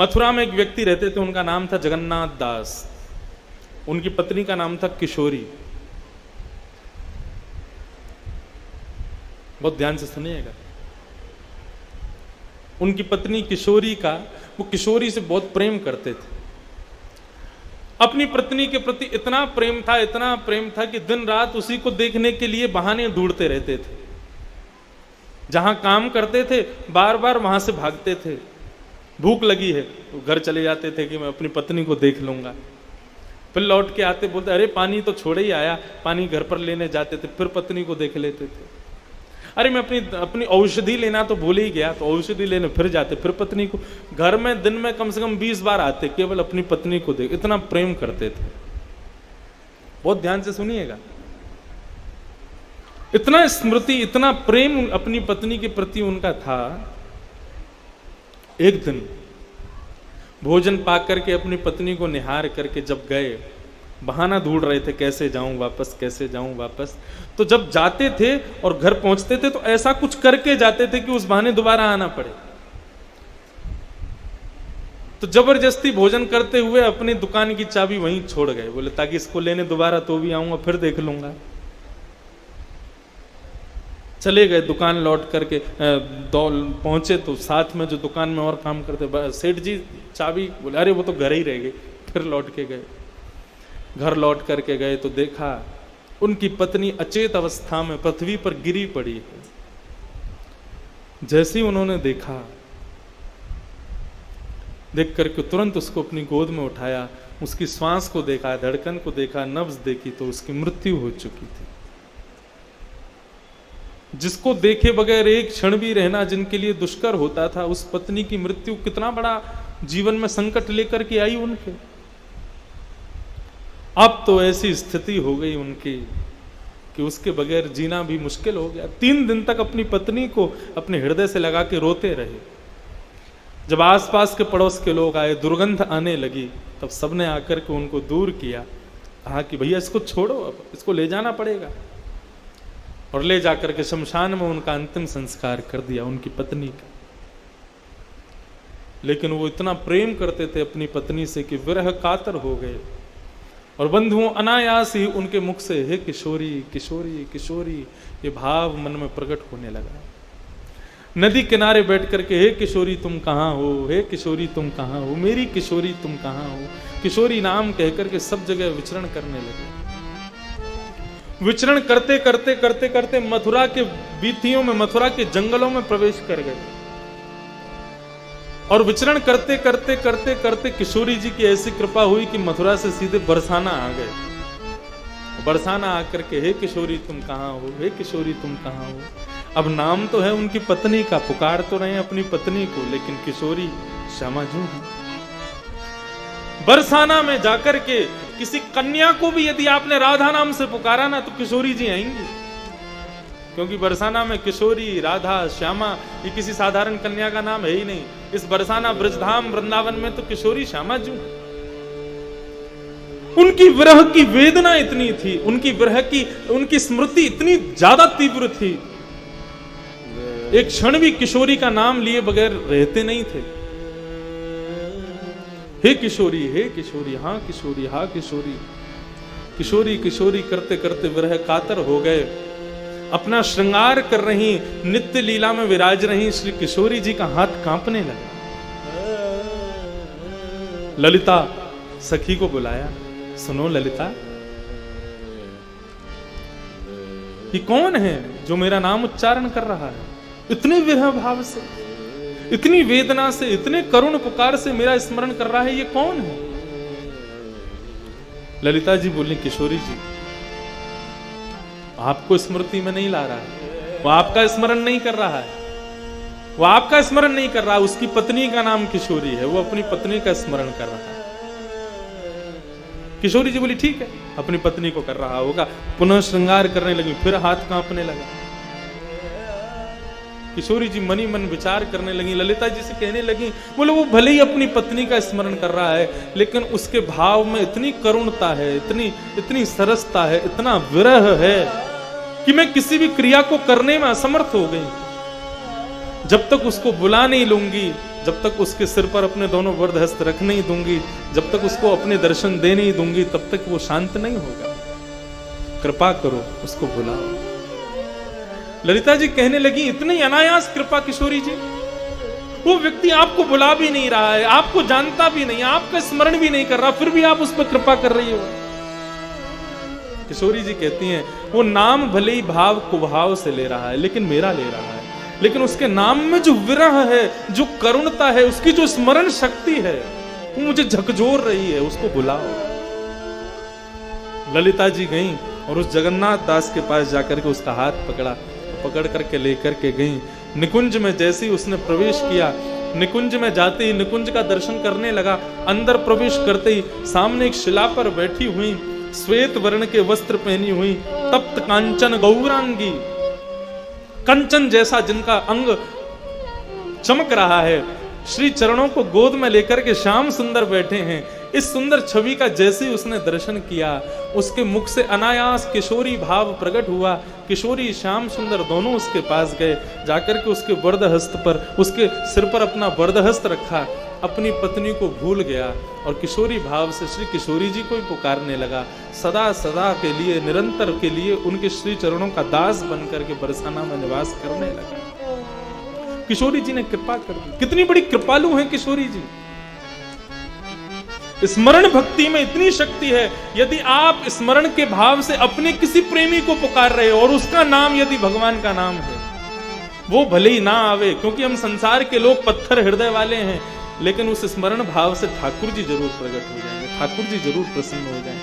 मथुरा में एक व्यक्ति रहते थे, उनका नाम था जगन्नाथ दास। उनकी पत्नी का नाम था किशोरी। बहुत ध्यान से सुनिएगा। उनकी पत्नी किशोरी का, वो किशोरी से बहुत प्रेम करते थे। अपनी पत्नी के प्रति इतना प्रेम था, इतना प्रेम था कि दिन रात उसी को देखने के लिए बहाने ढूंढते रहते थे। जहां काम करते थे बार बार वहां से भागते थे। भूख लगी है तो घर चले जाते थे कि मैं अपनी पत्नी को देख लूंगा। फिर लौट के आते, बोलते अरे पानी तो छोड़े ही आया, पानी घर पर लेने जाते थे, फिर पत्नी को देख लेते थे। अरे मैं अपनी औषधि लेना तो भूल ही गया, तो औषधि लेने फिर जाते, फिर पत्नी को। घर में दिन में कम से कम 20 बार आते, केवल अपनी पत्नी को देख। इतना प्रेम करते थे। बहुत ध्यान से सुनिएगा। इतना स्मृति, इतना प्रेम अपनी पत्नी के प्रति उनका था। एक दिन भोजन पाक करके अपनी पत्नी को निहार करके जब गए, बहाना ढूंढ रहे थे कैसे जाऊं वापस, कैसे जाऊं वापस। तो जब जाते थे और घर पहुंचते थे तो ऐसा कुछ करके जाते थे कि उस बहाने दोबारा आना पड़े। तो जबरदस्ती भोजन करते हुए अपनी दुकान की चाबी वहीं छोड़ गए। बोले ताकि इसको लेने दोबारा तो भी आऊंगा, फिर देख लूंगा। चले गए दुकान, लौट करके पहुंचे तो साथ में जो दुकान में और काम करते सेठ जी चाबी, बोले अरे वो तो घर ही रह गई। फिर लौट के गए। घर लौट करके गए तो देखा उनकी पत्नी अचेत अवस्था में पृथ्वी पर गिरी पड़ी है। जैसे ही उन्होंने देखा, देख करके तुरंत उसको अपनी गोद में उठाया, उसकी श्वास को देखा, धड़कन को देखा, नब्ज देखी तो उसकी मृत्यु हो चुकी थी। जिसको देखे बगैर एक क्षण भी रहना जिनके लिए दुष्कर होता था, उस पत्नी की मृत्यु कितना बड़ा जीवन में संकट लेकर के आई उनके। अब तो ऐसी स्थिति हो गई उनकी कि उसके बगैर जीना भी मुश्किल हो गया। 3 दिन तक अपनी पत्नी को अपने हृदय से लगा के रोते रहे। जब आसपास के पड़ोस के लोग आए, दुर्गंध आने लगी, तब सबने आकर के उनको दूर किया। कहा कि भैया इसको छोड़ो, अब इसको ले जाना पड़ेगा। और ले जाकर के शमशान में उनका अंतिम संस्कार कर दिया, उनकी पत्नी का। लेकिन वो इतना प्रेम करते थे अपनी पत्नी से कि विरह कातर हो गए। और बंधुओं, अनायास ही उनके मुख से हे किशोरी किशोरी किशोरी ये भाव मन में प्रकट होने लगा। नदी किनारे बैठ करके हे किशोरी तुम कहाँ हो, हे किशोरी तुम कहाँ हो, मेरी किशोरी तुम कहाँ हो, किशोरी नाम कहकर के सब जगह विचरण करने लगे। विचरण करते करते करते करते मथुरा के बीथियों में, मथुरा के जंगलों में प्रवेश कर गए। और विचरण करते करते करते करते किशोरी जी की ऐसी कृपा हुई कि मथुरा से सीधे बरसाना आ गए। बरसाना आकर के हे किशोरी तुम कहाँ हो, हे किशोरी तुम कहाँ हो। अब नाम तो है उनकी पत्नी का, पुकार तो रहे अपनी पत्नी को, लेकिन किशोरी श्यामा जू है। बरसाना में जाकर के किसी कन्या को भी यदि आपने राधा नाम से पुकारा ना तो किशोरी जी आएंगी। क्योंकि बरसाना में किशोरी, राधा, श्यामा ये किसी साधारण कन्या का नाम है ही नहीं। इस बरसाना ब्रजधाम वृंदावन में तो किशोरी श्यामा जू। उनकी विरह की वेदना इतनी थी, उनकी विरह की, उनकी स्मृति इतनी ज्यादा तीव्र थी, एक क्षण भी किशोरी का नाम लिए बगैर रहते नहीं थे। हे किशोरी, हे किशोरी, हाँ किशोरी, हाँ किशोरी। किशोरी किशोरी करते करते विरह कातर हो गए। अपना श्रृंगार कर रही, नित्य लीला में विराज रही श्री किशोरी जी का हाथ कांपने लगा। ललिता सखी को बुलाया, सुनो ललिता, ये कौन है जो मेरा नाम उच्चारण कर रहा है? इतने विरह भाव से, इतनी वेदना से, इतने करुण पुकार से मेरा स्मरण कर रहा है, ये कौन है? ललिता जी बोली, किशोरी जी, आपको स्मृति में नहीं ला रहा है, वो आपका स्मरण नहीं कर रहा है, वो आपका स्मरण नहीं कर रहा, उसकी पत्नी का नाम किशोरी है, वो अपनी पत्नी का स्मरण कर रहा है। किशोरी जी बोली, ठीक है, अपनी पत्नी को कर रहा होगा। पुनः श्रृंगार करने लगी, फिर हाथ कांपने लगा। किशोरी जी मनी मन विचार करने लगी, ललिता जी से कहने लगी, बोले वो भले ही अपनी पत्नी का स्मरण कर रहा है, लेकिन उसके भाव में इतनी करुणता है, इतनी सरसता है, इतना विरह है कि मैं किसी भी क्रिया को करने में असमर्थ हो गई। जब तक उसको बुला नहीं लूंगी, जब तक उसके सिर पर अपने दोनों वरद हस्त रख नहीं दूंगी, जब तक उसको अपने दर्शन दे नहीं दूंगी, तब तक वो शांत नहीं होगा। कृपा करो, उसको बुलाओ। ललिता जी कहने लगी, इतनी अनायास कृपा किशोरी जी, वो व्यक्ति आपको बुला भी नहीं रहा है, आपको जानता भी नहीं, आपका स्मरण भी नहीं कर रहा, फिर भी आप उस पर कृपा कर रही हो। किशोरी जी कहती हैं, वो नाम भले ही भाव कुभाव से ले रहा है, लेकिन मेरा ले रहा है, लेकिन उसके नाम में जो विरह है, जो करुणता है, उसकी जो स्मरण शक्ति है, वो मुझे झकझोर रही है, उसको बुलाओ। ललिता जी गईं और उस जगन्नाथ दास के पास जाकर के उसका हाथ पकड़ा, पकड़ करके लेकर के गईं। निकुंज में जैसे ही उसने प्रवेश किया, निकुंज में जाते ही निकुंज का दर्शन करने लगा। अंदर प्रवेश करते ही सामने एक शिला पर बैठी हुई, श्वेत वर्ण के वस्त्र पहनी हुई, तप्त कांचन गौरांगी, कंचन जैसा जिनका अंग चमक रहा है, श्री चरणों को गोद में लेकर के श्याम सुंदर बैठे हैं। इस सुंदर छवि का जैसे ही उसने दर्शन किया, उसके मुख से अनायास किशोरी भाव प्रकट हुआ। किशोरी श्याम सुंदर दोनों उसके पास गए, जाकर के उसके वरद हस्त पर, उसके सिर पर अपना वरद हस्त रखा, अपनी पत्नी को भूल गया और किशोरी भाव से श्री किशोरी जी को ही पुकारने लगा। सदा सदा के लिए, निरंतर के लिए उनके श्री चरणों का दास बनकर के बरसाना में निवास करने लगा। किशोरी जी ने कृपा कर दी। कितनी बड़ी कृपालु हैं किशोरी जी। स्मरण भक्ति में इतनी शक्ति है, यदि आप स्मरण के भाव से अपने किसी प्रेमी को पुकार रहे हो और उसका नाम यदि भगवान का नाम है, वो भले ही ना आवे, क्योंकि हम संसार के लोग पत्थर हृदय वाले हैं, लेकिन उस स्मरण भाव से ठाकुर जी जरूर प्रकट हो जाएंगे, ठाकुर जी जरूर प्रसन्न हो जाएंगे।